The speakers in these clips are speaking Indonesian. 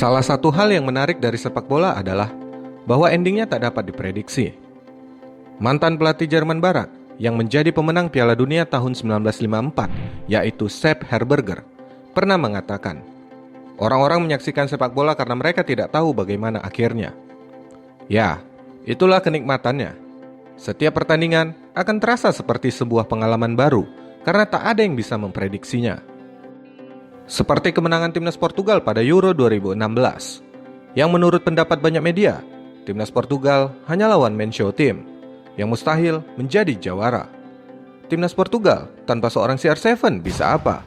Salah satu hal yang menarik dari sepak bola adalah bahwa endingnya tak dapat diprediksi. Mantan pelatih Jerman Barat yang menjadi pemenang Piala Dunia tahun 1954, yaitu Sepp Herberger, pernah mengatakan, orang-orang menyaksikan sepak bola karena mereka tidak tahu bagaimana akhirnya. Ya, itulah kenikmatannya. Setiap pertandingan akan terasa seperti sebuah pengalaman baru karena tak ada yang bisa memprediksinya. Seperti kemenangan timnas Portugal pada Euro 2016, yang menurut pendapat banyak media, timnas Portugal hanyalah one-man show team yang mustahil menjadi jawara. Timnas Portugal tanpa seorang CR7 bisa apa?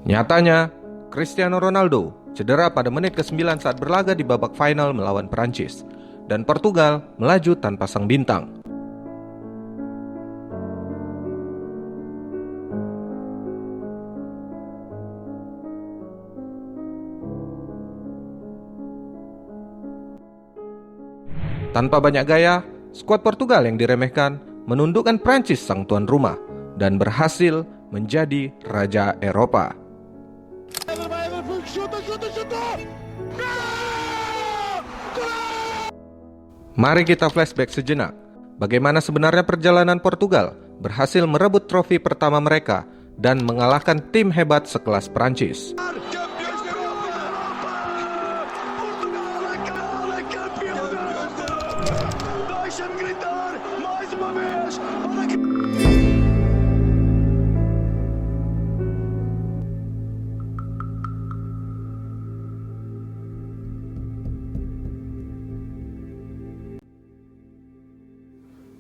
Nyatanya, Cristiano Ronaldo cedera pada menit ke-9 saat berlaga di babak final melawan Perancis, dan Portugal melaju tanpa sang bintang. Tanpa banyak gaya, skuad Portugal yang diremehkan menundukkan Prancis sang tuan rumah dan berhasil menjadi raja Eropa. Mari kita flashback sejenak. Bagaimana sebenarnya perjalanan Portugal berhasil merebut trofi pertama mereka dan mengalahkan tim hebat sekelas Prancis.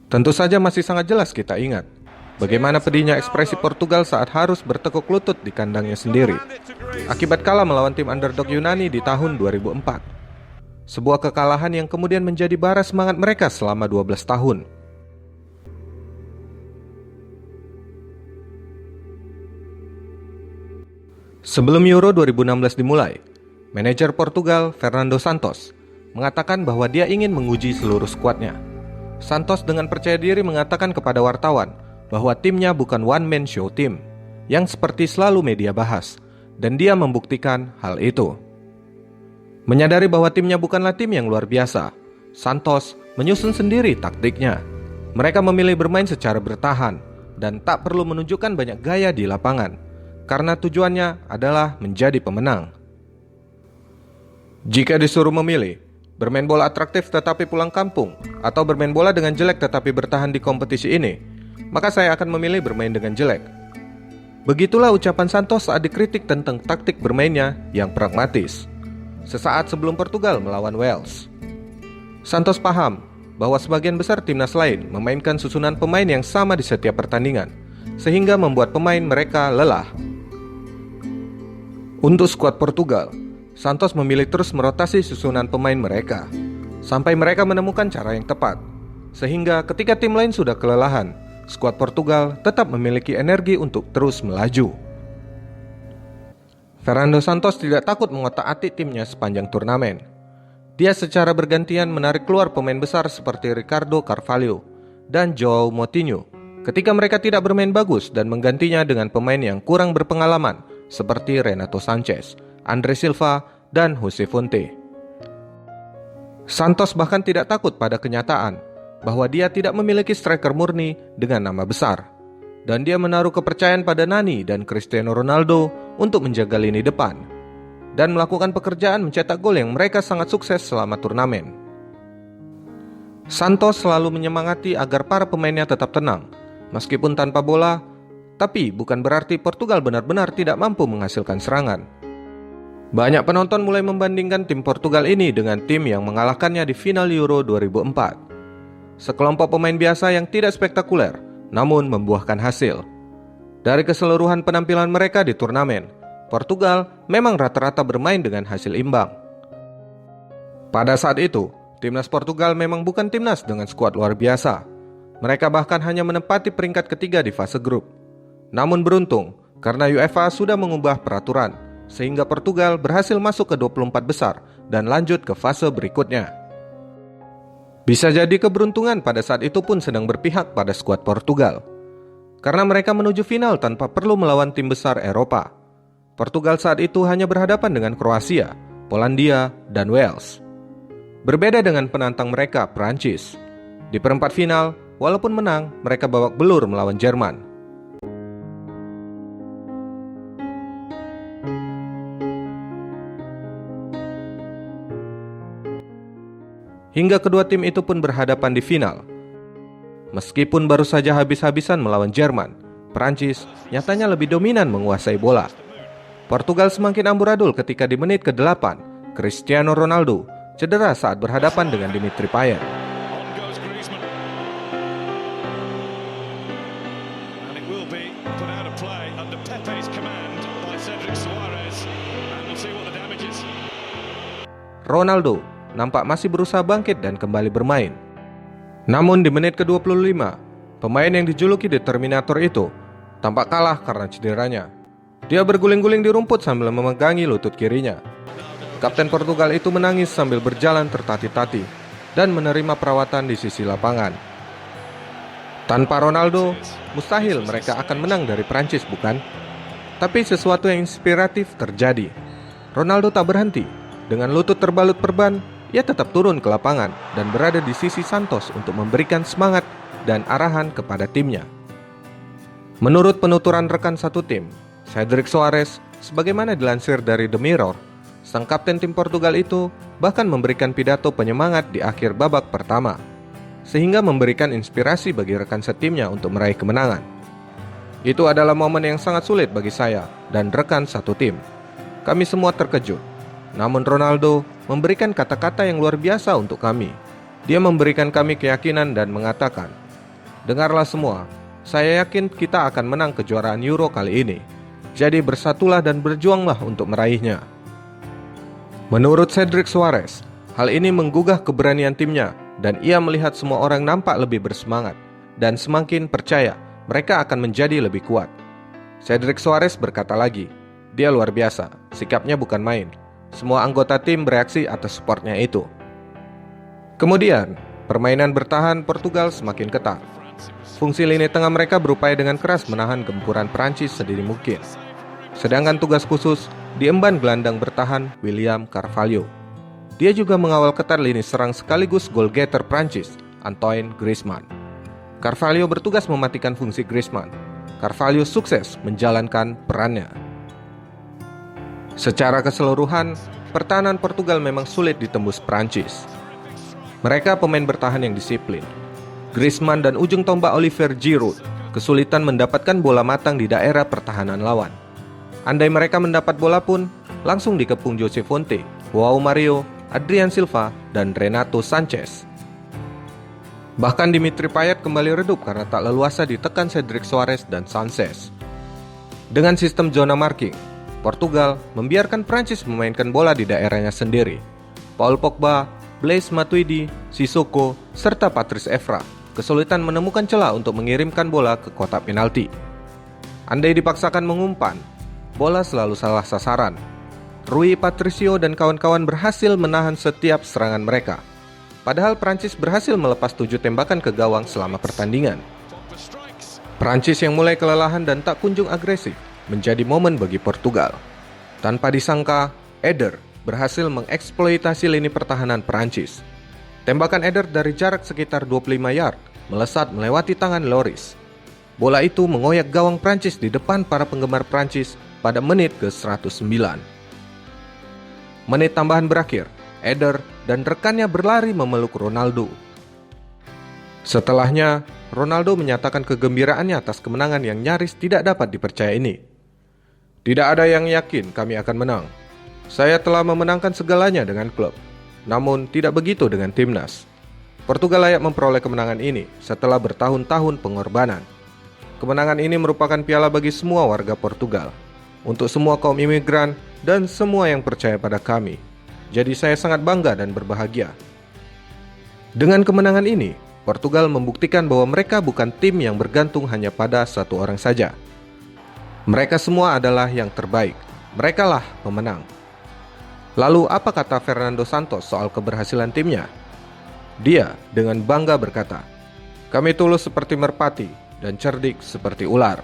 Tentu saja masih sangat jelas kita ingat bagaimana pedihnya ekspresi Portugal saat harus bertekuk lutut di kandangnya sendiri akibat kalah melawan tim underdog Yunani di tahun 2004. Sebuah kekalahan yang kemudian menjadi bara semangat mereka selama 12 tahun. Sebelum Euro 2016 dimulai, manajer Portugal Fernando Santos mengatakan bahwa dia ingin menguji seluruh skuadnya. Santos dengan percaya diri mengatakan kepada wartawan bahwa timnya bukan one-man show team yang seperti selalu media bahas, dan dia membuktikan hal itu. Menyadari bahwa timnya bukanlah tim yang luar biasa, Santos menyusun sendiri taktiknya. Mereka memilih bermain secara bertahan dan tak perlu menunjukkan banyak gaya di lapangan, karena tujuannya adalah menjadi pemenang. Jika disuruh memilih, bermain bola atraktif tetapi pulang kampung, atau bermain bola dengan jelek tetapi bertahan di kompetisi ini, maka saya akan memilih bermain dengan jelek. Begitulah ucapan Santos saat dikritik tentang taktik bermainnya yang pragmatis sesaat sebelum Portugal melawan Wales. Santos paham bahwa sebagian besar timnas lain memainkan susunan pemain yang sama di setiap pertandingan, sehingga membuat pemain mereka lelah. Untuk skuad Portugal, Santos memilih terus merotasi susunan pemain mereka sampai mereka menemukan cara yang tepat, sehingga ketika tim lain sudah kelelahan, skuad Portugal tetap memiliki energi untuk terus melaju. Fernando Santos tidak takut mengotak-atik timnya sepanjang turnamen. Dia secara bergantian menarik keluar pemain besar seperti Ricardo Carvalho dan João Moutinho ketika mereka tidak bermain bagus, dan menggantinya dengan pemain yang kurang berpengalaman seperti Renato Sanchez, Andre Silva, dan Jose Fonte. Santos bahkan tidak takut pada kenyataan bahwa dia tidak memiliki striker murni dengan nama besar, dan dia menaruh kepercayaan pada Nani dan Cristiano Ronaldo untuk menjaga lini depan dan melakukan pekerjaan mencetak gol yang mereka sangat sukses selama turnamen. Santos selalu menyemangati agar para pemainnya tetap tenang meskipun tanpa bola, tapi bukan berarti Portugal benar-benar tidak mampu menghasilkan serangan. Banyak penonton mulai membandingkan tim Portugal ini dengan tim yang mengalahkannya di final Euro 2004. Sekelompok pemain biasa yang tidak spektakuler, namun membuahkan hasil. Dari keseluruhan penampilan mereka di turnamen, Portugal memang rata-rata bermain dengan hasil imbang. Pada saat itu, timnas Portugal memang bukan timnas dengan skuad luar biasa. Mereka bahkan hanya menempati peringkat ketiga di fase grup. Namun beruntung, karena UEFA sudah mengubah peraturan, sehingga Portugal berhasil masuk ke 24 besar dan lanjut ke fase berikutnya. Bisa jadi keberuntungan pada saat itu pun sedang berpihak pada skuad Portugal, karena mereka menuju final tanpa perlu melawan tim besar Eropa. Portugal saat itu hanya berhadapan dengan Kroasia, Polandia, dan Wales. Berbeda dengan penantang mereka, Prancis. Di perempat final, walaupun menang, mereka babak belur melawan Jerman. Hingga kedua tim itu pun berhadapan di final. Meskipun baru saja habis-habisan melawan Jerman, Prancis nyatanya lebih dominan menguasai bola. Portugal semakin amburadul ketika di menit ke-8, Cristiano Ronaldo cedera saat berhadapan dengan Dimitri Payet. Ronaldo nampak masih berusaha bangkit dan kembali bermain. Namun di menit ke-25, pemain yang dijuluki The Terminator itu tampak kalah karena cederanya. Dia berguling-guling di rumput sambil memegangi lutut kirinya. Kapten Portugal itu menangis sambil berjalan tertati-tati dan menerima perawatan di sisi lapangan. Tanpa Ronaldo, mustahil mereka akan menang dari Prancis, bukan? Tapi sesuatu yang inspiratif terjadi. Ronaldo tak berhenti. Dengan lutut terbalut perban, ia tetap turun ke lapangan dan berada di sisi Santos untuk memberikan semangat dan arahan kepada timnya. Menurut penuturan rekan satu tim, Cedric Soares, sebagaimana dilansir dari The Mirror, sang kapten tim Portugal itu bahkan memberikan pidato penyemangat di akhir babak pertama, sehingga memberikan inspirasi bagi rekan setimnya untuk meraih kemenangan. Itu adalah momen yang sangat sulit bagi saya dan rekan satu tim. Kami semua terkejut. Namun Ronaldo memberikan kata-kata yang luar biasa untuk kami. Dia memberikan kami keyakinan dan mengatakan, "Dengarlah semua, saya yakin kita akan menang kejuaraan Euro kali ini. Jadi bersatulah dan berjuanglah untuk meraihnya." Menurut Cedric Soares, hal ini menggugah keberanian timnya dan ia melihat semua orang nampak lebih bersemangat dan semakin percaya mereka akan menjadi lebih kuat. Cedric Soares berkata lagi, "Dia luar biasa, sikapnya bukan main." Semua anggota tim bereaksi atas supportnya itu. Kemudian, permainan bertahan Portugal semakin ketat. Fungsi lini tengah mereka berupaya dengan keras menahan gempuran Prancis sedini mungkin. Sedangkan tugas khusus diemban gelandang bertahan William Carvalho. Dia juga mengawal ketat lini serang sekaligus gol getter Prancis, Antoine Griezmann. Carvalho bertugas mematikan fungsi Griezmann. Carvalho sukses menjalankan perannya. Secara keseluruhan, pertahanan Portugal memang sulit ditembus Prancis. Mereka pemain bertahan yang disiplin. Griezmann dan ujung tombak Olivier Giroud kesulitan mendapatkan bola matang di daerah pertahanan lawan. Andai mereka mendapat bola pun, langsung dikepung Jose Fonte, Joao Mario, Adrian Silva, dan Renato Sanchez. Bahkan Dimitri Payet kembali redup karena tak leluasa ditekan Cedric Soares dan Sanchez. Dengan sistem zona marking, Portugal membiarkan Prancis memainkan bola di daerahnya sendiri. Paul Pogba, Blaise Matuidi, Sissoko, serta Patrice Evra kesulitan menemukan celah untuk mengirimkan bola ke kotak penalti. Andai dipaksakan mengumpan, bola selalu salah sasaran. Rui Patricio dan kawan-kawan berhasil menahan setiap serangan mereka. Padahal Prancis berhasil melepas 7 tembakan ke gawang selama pertandingan. Prancis yang mulai kelelahan dan tak kunjung agresif menjadi momen bagi Portugal. Tanpa disangka, Eder berhasil mengeksploitasi lini pertahanan Prancis. Tembakan Eder dari jarak sekitar 25 yard melesat melewati tangan Lloris. Bola itu mengoyak gawang Prancis di depan para penggemar Prancis pada menit ke-109. Menit tambahan berakhir, Eder dan rekannya berlari memeluk Ronaldo. Setelahnya, Ronaldo menyatakan kegembiraannya atas kemenangan yang nyaris tidak dapat dipercaya ini. "Tidak ada yang yakin kami akan menang. Saya telah memenangkan segalanya dengan klub. Namun tidak begitu dengan timnas. Portugal layak memperoleh kemenangan ini setelah bertahun-tahun pengorbanan. Kemenangan ini merupakan piala bagi semua warga Portugal, untuk semua kaum imigran dan semua yang percaya pada kami. Jadi saya sangat bangga dan berbahagia." Dengan kemenangan ini, Portugal membuktikan bahwa mereka bukan tim yang bergantung hanya pada satu orang saja. Mereka semua adalah yang terbaik. Merekalah pemenang. Lalu apa kata Fernando Santos soal keberhasilan timnya? Dia dengan bangga berkata, "Kami tulus seperti merpati dan cerdik seperti ular."